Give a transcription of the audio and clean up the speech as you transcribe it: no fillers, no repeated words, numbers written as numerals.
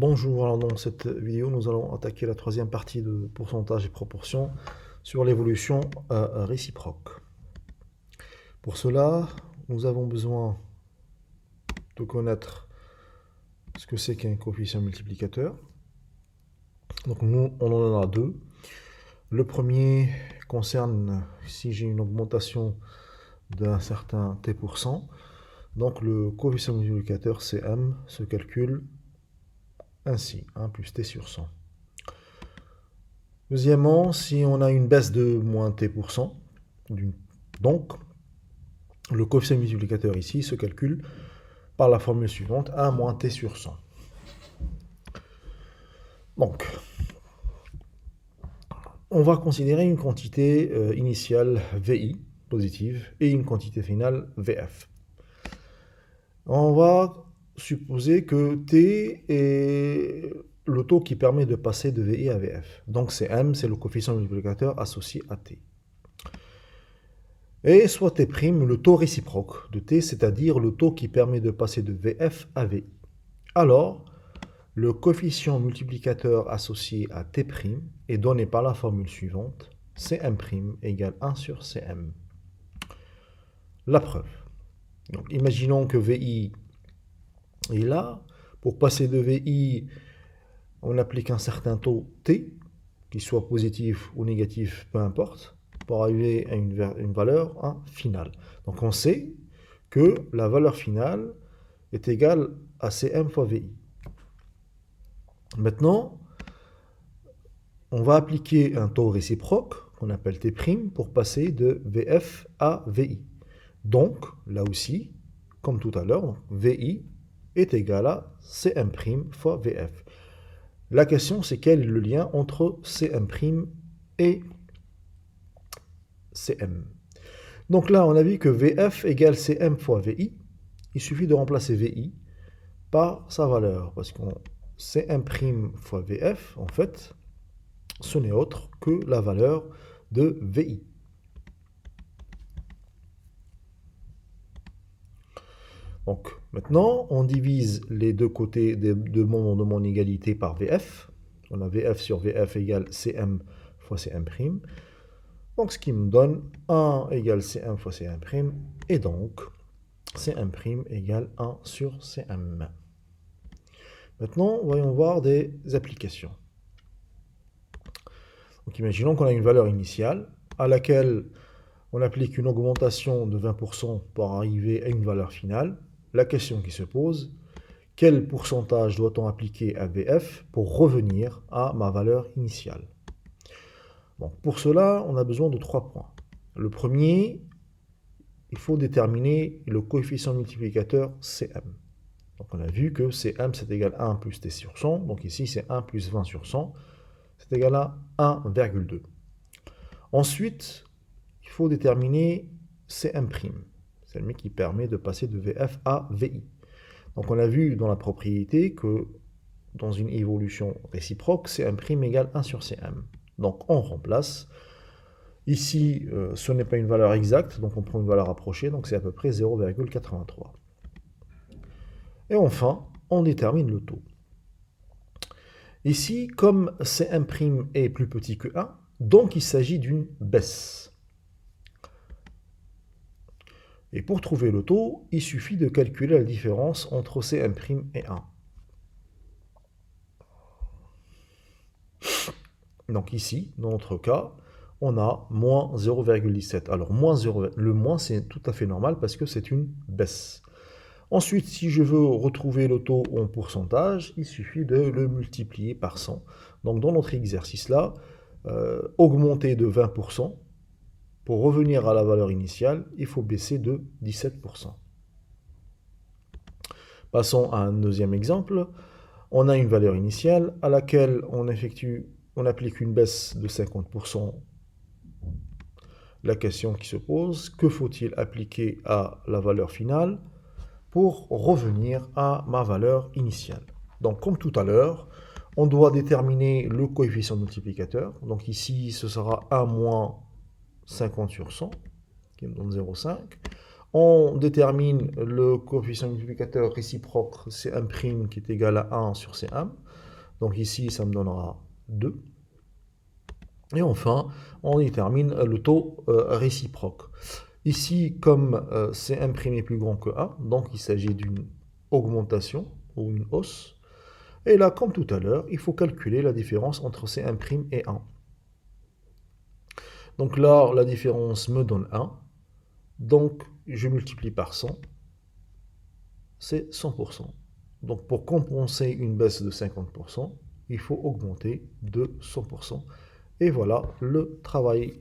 Bonjour, alors dans cette vidéo, nous allons attaquer la troisième partie de pourcentage et proportion sur l'évolution réciproque. Pour cela, nous avons besoin de connaître ce que c'est qu'un coefficient multiplicateur. Donc nous, on en a deux. Le premier concerne si j'ai une augmentation d'un certain t%. Donc le coefficient multiplicateur Cm se calcule ainsi, 1 plus t sur 100. Deuxièmement, si on a une baisse de moins t%, donc le coefficient multiplicateur ici se calcule par la formule suivante, 1 moins t sur 100. Donc, on va considérer une quantité initiale VI, positive, et une quantité finale VF. On va supposer que T est le taux qui permet de passer de VI à VF. Donc Cm, c'est le coefficient multiplicateur associé à T. Et soit T', le taux réciproque de T, c'est-à-dire le taux qui permet de passer de VF à VI. Alors, le coefficient multiplicateur associé à T' est donné par la formule suivante, Cm' égale 1 sur Cm. La preuve. Donc, imaginons que VI est là. Pour passer de VI, on applique un certain taux T, qu'il soit positif ou négatif, peu importe, pour arriver à une valeur finale. Donc on sait que la valeur finale est égale à Cm fois VI. Maintenant, on va appliquer un taux réciproque, qu'on appelle T', pour passer de VF à VI. Donc, là aussi, comme tout à l'heure, VI est égal à Cm' fois VF. La question, c'est quel est le lien entre Cm' et Cm. Donc là, on a vu que VF égale Cm fois VI. Il suffit de remplacer VI par sa valeur, parce que Cm' fois VF, en fait, ce n'est autre que la valeur de VI. Donc maintenant, on divise les deux côtés de mon égalité par VF. On a VF sur VF égale Cm fois Cm'. Donc ce qui me donne 1 égale Cm fois Cm', et donc Cm' égale 1 sur Cm. Maintenant, voyons voir des applications. Donc imaginons qu'on a une valeur initiale à laquelle on applique une augmentation de 20% pour arriver à une valeur finale. La question qui se pose, quel pourcentage doit-on appliquer à VF pour revenir à ma valeur initiale? Bon, pour cela, on a besoin de 3 points. Le premier, il faut déterminer le coefficient multiplicateur Cm. Donc on a vu que Cm c'est égal à 1 plus t sur 100, donc ici c'est 1 plus 20 sur 100, c'est égal à 1,2. Ensuite, il faut déterminer Cm', c'est le qui permet de passer de VF à VI. Donc on a vu dans la propriété que dans une évolution réciproque, Cm' égale 1 sur Cm. Donc on remplace. Ici, ce n'est pas une valeur exacte, donc on prend une valeur rapprochée, donc c'est à peu près 0,83. Et enfin, on détermine le taux. Ici, comme Cm' est plus petit que 1, donc il s'agit d'une baisse. Et pour trouver le taux, il suffit de calculer la différence entre Cm' et 1. Donc ici, dans notre cas, on a moins 0,17. Alors le moins, c'est tout à fait normal parce que c'est une baisse. Ensuite, si je veux retrouver le taux en pourcentage, il suffit de le multiplier par 100. Donc dans notre exercice-là, augmenter de 20%, pour revenir à la valeur initiale, il faut baisser de 17%. Passons à un deuxième exemple. On a une valeur initiale à laquelle on applique une baisse de 50%. La question qui se pose, que faut-il appliquer à la valeur finale pour revenir à ma valeur initiale? Donc comme tout à l'heure, on doit déterminer le coefficient multiplicateur. Donc ici, ce sera 1 moins 50 sur 100, qui me donne 0,5. On détermine le coefficient multiplicateur réciproque C1' qui est égal à 1 sur C1. Donc ici, ça me donnera 2. Et enfin, on détermine le taux réciproque. Ici, comme C1' est plus grand que 1, donc il s'agit d'une augmentation ou une hausse. Et là, comme tout à l'heure, il faut calculer la différence entre C1' et 1. Donc là, la différence me donne 1. Donc, je multiplie par 100. C'est 100%. Donc, pour compenser une baisse de 50%, il faut augmenter de 100%. Et voilà le travail